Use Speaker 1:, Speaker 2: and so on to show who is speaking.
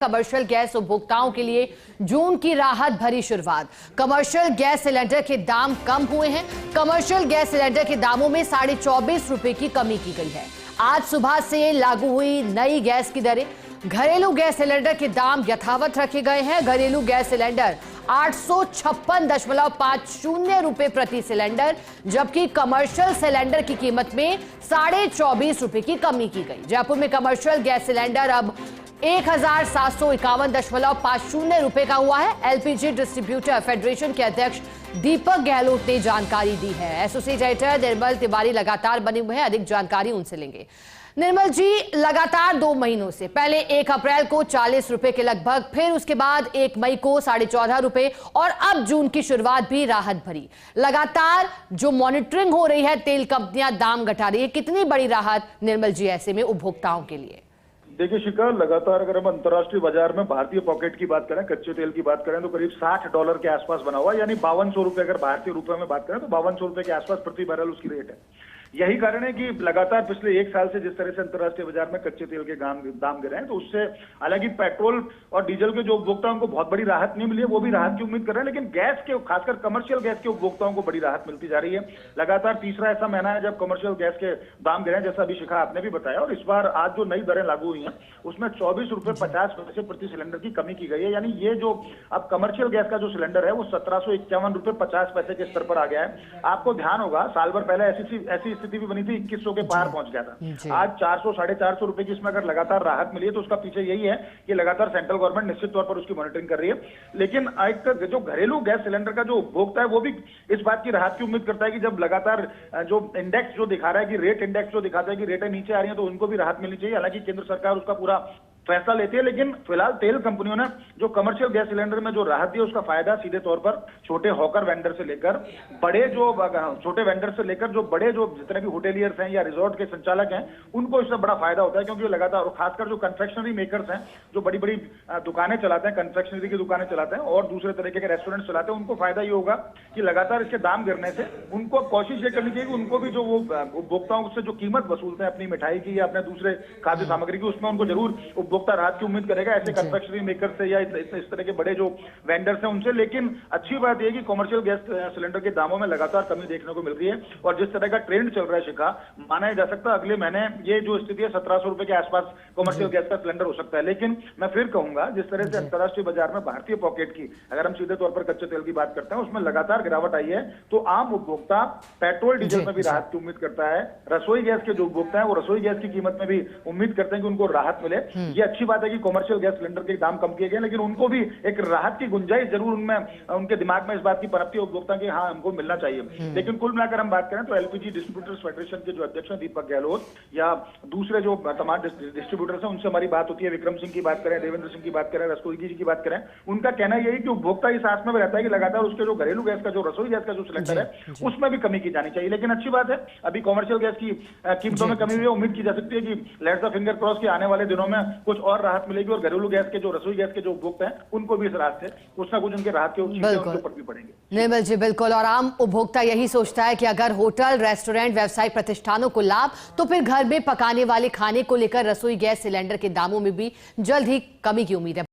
Speaker 1: Commercial gas उपभोक्ताओं के लिए जून की राहत भरी शुरुआत। कमर्शियल गैस सिलेंडर के दाम कम हुए हैं। कमर्शियल गैस सिलेंडर के दामों में 24.5 रुपए की कमी की गई है। आज सुबह से लागू हुई नई गैस की दरें। घरेलू गैस सिलेंडर के दाम यथावत रखे गए हैं। घरेलू गैस सिलेंडर 856.50 रुपए प्रति सिलेंडर, जबकि कमर्शियल सिलेंडर की कीमत में 24.5 रुपए की कमी की गई। जयपुर में कमर्शियल गैस सिलेंडर अब 1751.50 रुपए का हुआ है। एलपीजी डिस्ट्रीब्यूटर फेडरेशन के अध्यक्ष दीपक गहलोत ने जानकारी दी है। एसोसिएटर निर्मल तिवारी लगातार बने हुए हैं, अधिक जानकारी उनसे लेंगे। निर्मल जी, लगातार 2 महीनों से पहले 1 अप्रैल को 40 रुपए के लगभग, फिर उसके बाद 1 मई को 14.5 रुपए और अब जून की शुरुआत भी राहत भरी। लगातार जो मॉनिटरिंग हो रही है, तेल कंपनियां दाम घटा रही है, कितनी बड़ी राहत निर्मल जी ऐसे में उपभोक्ताओं के लिए?
Speaker 2: देखिए शिखा, लगातार अगर हम अंतर्राष्ट्रीय बाजार में भारतीय पॉकेट की बात करें, कच्चे तेल की बात करें तो करीब $60 के आसपास बना हुआ, यानी 5200 रुपए। अगर भारतीय रुपए में बात करें तो 5200 रुपए के आसपास प्रति बैरल उसकी रेट है। यही कारण है कि लगातार पिछले 1 साल से जिस तरह से अंतर्राष्ट्रीय बाजार में कच्चे तेल के दाम गिरे हैं, तो उससे हालांकि पेट्रोल और डीजल के जो उपभोक्ताओं को बहुत बड़ी राहत नहीं मिली है, वो भी राहत की उम्मीद कर रहे हैं, लेकिन गैस के, खासकर कमर्शियल गैस के उपभोक्ताओं को बड़ी राहत मिलती जा रही है। लगातार तीसरा ऐसा महीना है जब कमर्शियल गैस के दाम गिरे हैं, जैसा अभी शिखा आपने भी बताया। और इस बार आज जो नई दरें लागू हुई हैं उसमें 24 रुपए 50 पैसे प्रति सिलेंडर की कमी की गई है। यानी ये जो अब कमर्शियल गैस का जो सिलेंडर है वो 1751 रुपए 50 पैसे के स्तर पर आ गया है। आपको ध्यान होगा, साल भर पहले ऐसी स्थिति भी बनी थी, 2100 के पार पहुंच गया था। आज 400 450 रुपए की इसमें अगर लगातार राहत मिली है तो उसका पीछे यही है कि लगातार सेंट्रल गवर्नमेंट निश्चित तौर पर उसकी मॉनिटरिंग कर रही है। लेकिन एक जो घरेलू गैस सिलेंडर का जो उपभोक्ता है वो भी इस बात की राहत की उम्मीद करता है कि जब लगातार जो इंडेक्स जो दिखा रहा है कि रेट इंडेक्स जो दिखाता है कि रेटें नीचे आ रही हैं, तो उनको भी राहत मिलनी चाहिए। हालांकि केंद्र सरकार उसका पूरा फैसला लेती है, लेकिन फिलहाल तेल कंपनियों ने जो कमर्शियल गैस सिलेंडर में जो राहत दी है उसका फायदा सीधे तौर पर छोटे हॉकर वेंडर से लेकर बड़े जो छोटे वेंडर से लेकर जो बड़े जो जितने भी होटेलियर्स हैं या रिजॉर्ट के संचालक हैं, उनको इससे बड़ा फायदा होता है। क्योंकि लगातार, और खासकर जो कन्फेक्शनरी मेकर्स हैं, जो बड़ी बड़ी दुकानें चलाते हैं, कन्फेक्शनरी की दुकानें चलाते हैं और दूसरे तरीके के रेस्टोरेंट चलाते हैं, उनको फायदा ये होगा कि लगातार इसके दाम गिरने से उनको कोशिश ये करनी चाहिए कि उनको भी जो वो उपभोक्ताओं से जो कीमत वसूलते हैं अपनी मिठाई की या अपने दूसरे खाद्य सामग्री की, उसमें उनको जरूर उपभोक्ता राहत की उम्मीद करेगा, ऐसे कन्फेक्शनरी मेकर से या इस तरह के बड़े जो वेंडर्स हैं उनसे। लेकिन अच्छी बात यह कि कमर्शियल गैस सिलेंडर के दामों में लगातार कमी देखने को मिल रही है और जिस तरह का ट्रेंड चल रहा है शिखा, माना जा सकता है अगले महीने ये जो स्थिति है 1700 रुपए के आसपास कमर्शियल गैस का सिलेंडर हो सकता है। लेकिन मैं फिर कहूंगा, जिस तरह से अंतर्राष्ट्रीय बाजार में भारतीय पॉकेट की अगर हम सीधे तौर पर कच्चे तेल की बात करते हैं उसमें लगातार गिरावट आई है, तो आम उपभोक्ता पेट्रोल डीजल में भी राहत की उम्मीद करता है। रसोई गैस के जो उपभोक्ता है वो रसोई गैस की कीमत में भी उम्मीद करते हैं कि उनको राहत मिले। ये अच्छी बात है कि कमर्शियल गैस सिलेंडर के दाम कम किए गए, लेकिन उनको भी एक राहत की गुंजाइश जरूर उनमें, उनके दिमाग में इस बात की पनपती है उपभोक्ता की, हाँ हमको मिलना चाहिए। लेकिन कुल मिलाकर हम बात करें तो एलपीजी डिस्ट्रीब्यूटर्स फेडरेशन के जो अध्यक्ष हैं दीपक गहलोत या दूसरे जो तमाम डिस्ट्रीब्यूटर्स हैं उनसे हमारी बात होती है, विक्रम सिंह की बात करें, देवेंद्र सिंह की बात करें, रसोई जी की बात करें, उनका कहना यही कि उपभोक्ता इस आस में रहता है कि लगातार उसके जो घरेलू गैस का जो रसोई गैस का जो सिलेंडर है उसमें भी कमी की जानी चाहिए। लेकिन अच्छी बात है, अभी कमर्शियल गैस की कीमतों में कमी हुई है, उम्मीद की जा सकती है कि लेट्स द फिंगर क्रॉस के आने वाले दिनों में कुछ और राहत मिलेगी और घरेलू गैस के जो रसोई गैस के जो उपभोक्ता हैं उनको भी इस राहत से कुछ ना कुछ उनके राहत के ऊपर भी पड़ेंगे।
Speaker 1: निर्मल जी, बिल्कुल। और आम उपभोक्ता यही सोचता है कि अगर होटल, रेस्टोरेंट, व्यावसायिक प्रतिष्ठानों को लाभ, तो फिर घर में पकाने वाले खाने को लेकर रसोई गैस सिलेंडर के दामों में भी जल्द ही कमी की उम्मीद है।